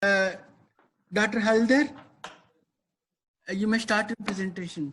Uh, Dr. Haldar, you may start your presentation.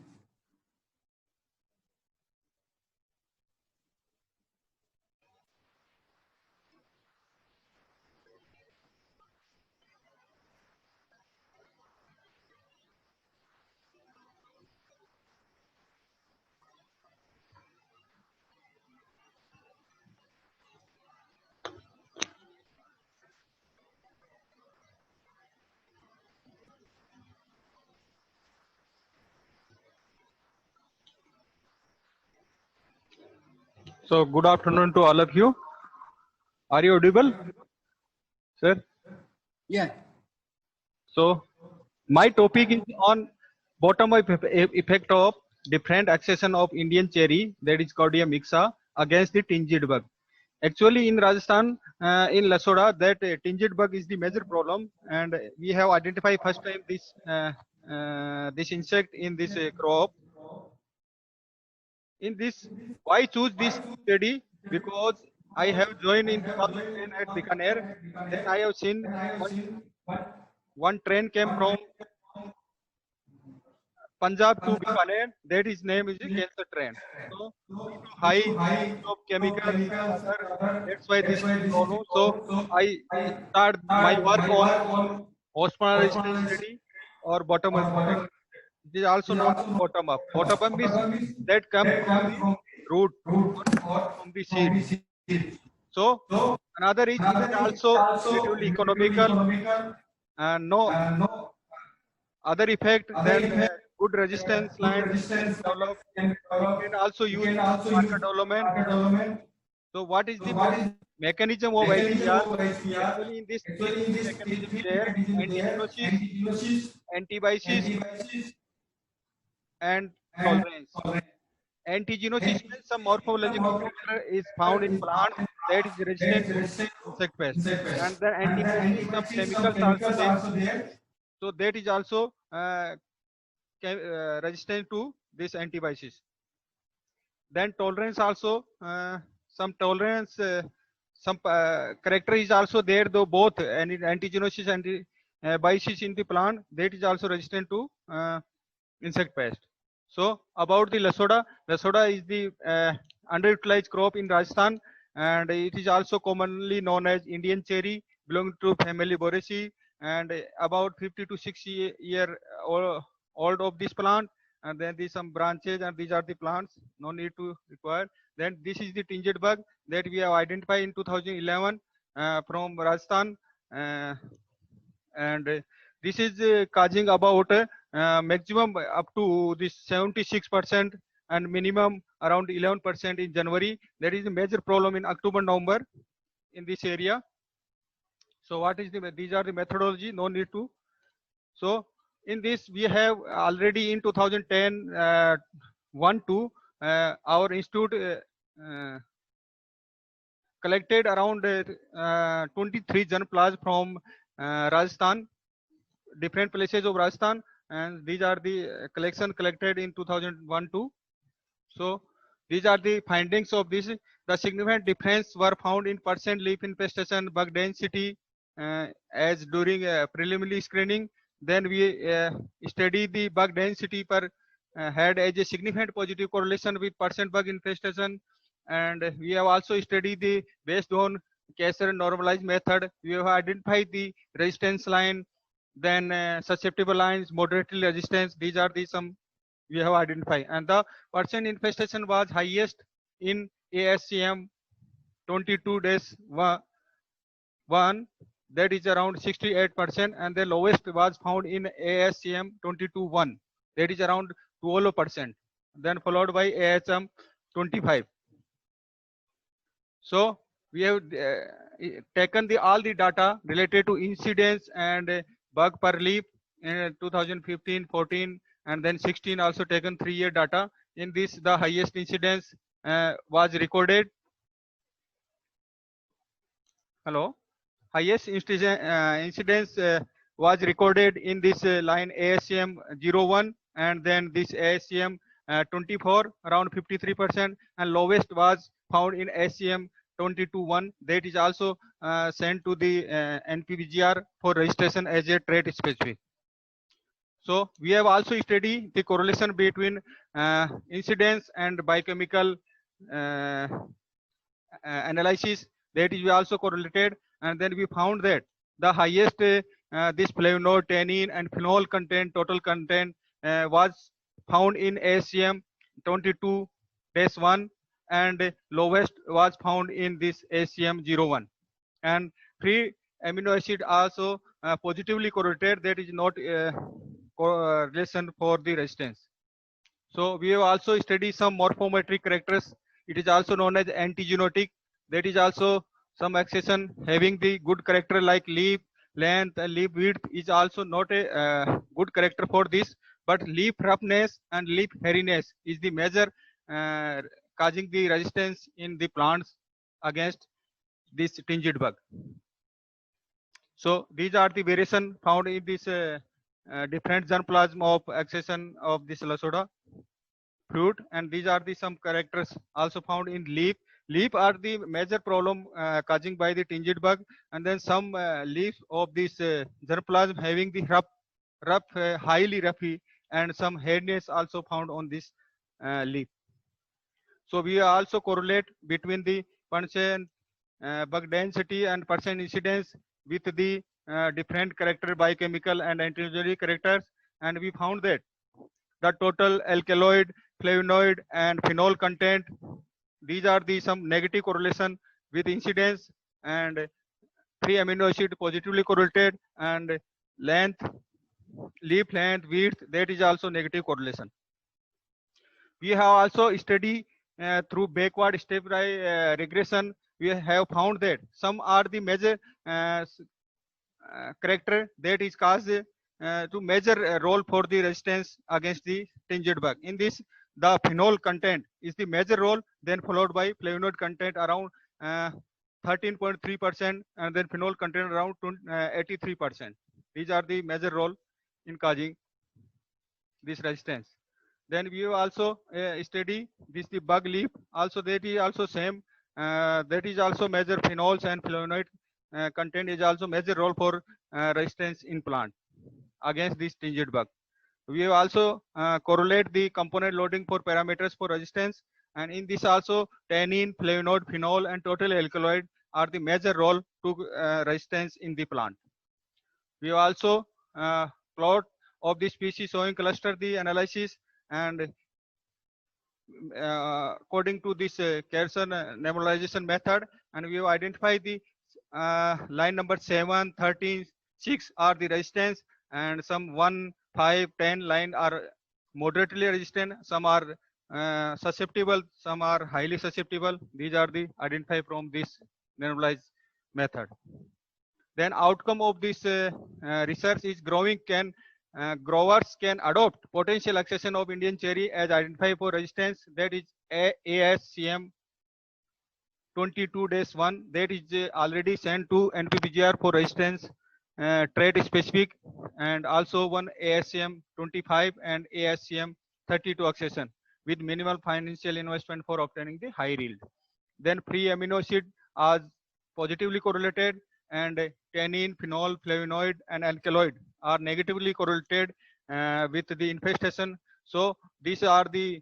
So good afternoon to all of you. Are you audible, sir? Yeah. So my topic is on bottom-up effect of different accession of Indian cherry, that is Cordia mixa, against the tinged bug. Actually, in Rajasthan, in Lasoda, that tinged bug is the major problem, and we have identified first time this insect in this crop. In this, why choose this study? Because I have joined in 2010 at Bikaner. Then I have seen one train came from Punjab to Bikaner. That his name is a cancer train. So due to high use of chemicals and other, that's why this is the problem. So I start my work on Osman resistance study or bottom up effect. It is also known as bottom up. Bottom up means that come from the root or from the seed. So another is it is also relatively economical and no other effect than good resistance lines can be developed. It can also use in market development. So what is the mechanism of ICR? Actually in this three mechanisms there: antigenosis, antibiosis, and tolerance. Antigenosis means some morphological factor is found in plants that is resistant to insect pest, and the antibiosis some chemicals also there, so that is also resistant to this antibiosis. Then tolerance also some tolerance some character is also there, though both antigenosis and antibiosis in the plant that is also resistant to insect pest. So about the Lasoda, Lasoda is the underutilized crop in Rajasthan, and it is also commonly known as Indian cherry, belonging to family Boraceae, and about 50 to 60 year old of this plant. And then these some branches, and these are the plants. No need to require. Then this is the tinged bug that we have identified in 2011 from Rajasthan, and this is causing about maximum up to this 76% and minimum around 11% in January. There is a major problem in October, November in this area. So what is these are the methodology, no need to. So in this we have already in 2010 our institute collected around 23 Janplas from Rajasthan, different places of Rajasthan, and these are the collection collected in 2001-2. So these are the findings of this. The significant difference were found in percent leaf infestation, bug density as during preliminary screening. Then we studied the bug density per had as a significant positive correlation with percent bug infestation, and we have also studied the based on Kaiser normalized method. We have identified the resistance line, then susceptible lines, moderately resistance. These are the some we have identified, and the percent infestation was highest in ASCM 22 days 1, that is around 68%, and the lowest was found in ASCM 22-1, that is around 12%, then followed by AHM 25. So we have taken all the data related to incidence and bug per leaf in 2015, 14, and then 16 also taken 3-year data. In this, the highest incidence was recorded. Hello, highest incidence was recorded in this line ASCM 01, and then this ASCM 24 around 53%, and lowest was found in ASCM 22-1 that is also sent to the NPVGR for registration as a trait specific. So we have also studied the correlation between incidence and biochemical analysis, that is also correlated, and then we found that the highest this flavonoid, tannin and phenol content, total content was found in ASCM 22-1 and lowest was found in this ASCM 01, and free amino acid also positively correlated, that is not correlation for the resistance. So we have also studied some morphometric characters. It is also known as antigenotic. That is also some accession having the good character like leaf length and leaf width is also not a good character for this. But leaf roughness and leaf hairiness is the major causing the resistance in the plants against this tinged bug. So these are the variation found in this different germplasm of accession of this Lasoda fruit, and these are the some characters also found in leaf. Leaf are the major problem causing by the tinged bug, and then some leaves of this germplasm having the rough, highly roughy, and some hairiness also found on this leaf. So we also correlate between the percent bug density and percent incidence with the different character biochemical and antigenic characters, and we found that the total alkaloid, flavonoid and phenol content, these are the some negative correlation with incidence, and free amino acid positively correlated, and length, leaf length, width, that is also negative correlation. We have also studied through backward step regression, we have found that some are the major character that is caused to major role for the resistance against the tinged bug. In this, the phenol content is the major role, then followed by flavonoid content around 13.3%, and then phenol content around 83%. These are the major role in causing this resistance. Then we have also study this the bug leaf, also that is also same, that is also major phenols and flavonoid content is also major role for resistance in plant against this tinged bug. We have also correlate the component loading for parameters for resistance, and in this also tannin, flavonoid, phenol and total alkaloid are the major role to resistance in the plant. We have also plot of the species showing cluster the analysis, and according to this Carson normalization method, and we have identified the line number 7, 13, 6 are the resistance, and some 1, 5, 10 line are moderately resistant, some are susceptible, some are highly susceptible. These are the identified from this normalized method. Then outcome of this research is growers can adopt potential accession of Indian cherry as identified for resistance, that is ASCM 22-1, that is already sent to NPVGR for resistance trait specific, and also one ASCM 25 and ASCM 32 accession with minimal financial investment for obtaining the high yield. Then free amino acid are positively correlated, and tannin, phenol, flavonoid and alkaloid are negatively correlated with the infestation. So these are the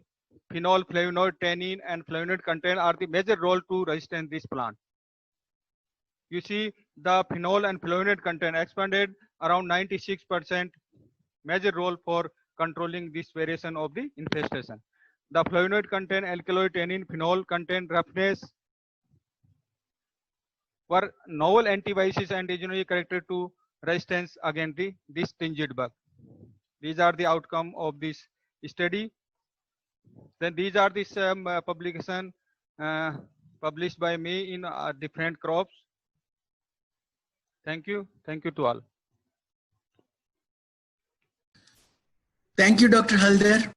phenol, flavonoid, tannin and flavonoid content are the major role to resist this plant. You see the phenol and flavonoid content expanded around 96%, major role for controlling this variation of the infestation. The flavonoid content, alkaloid, tannin, phenol content, roughness were novel antibiotics and antigenic character to resistance against this tinged bug. These are the outcome of this study. Then these are the some publication published by me in different crops. Thank you to all. Thank you, Dr. Halder.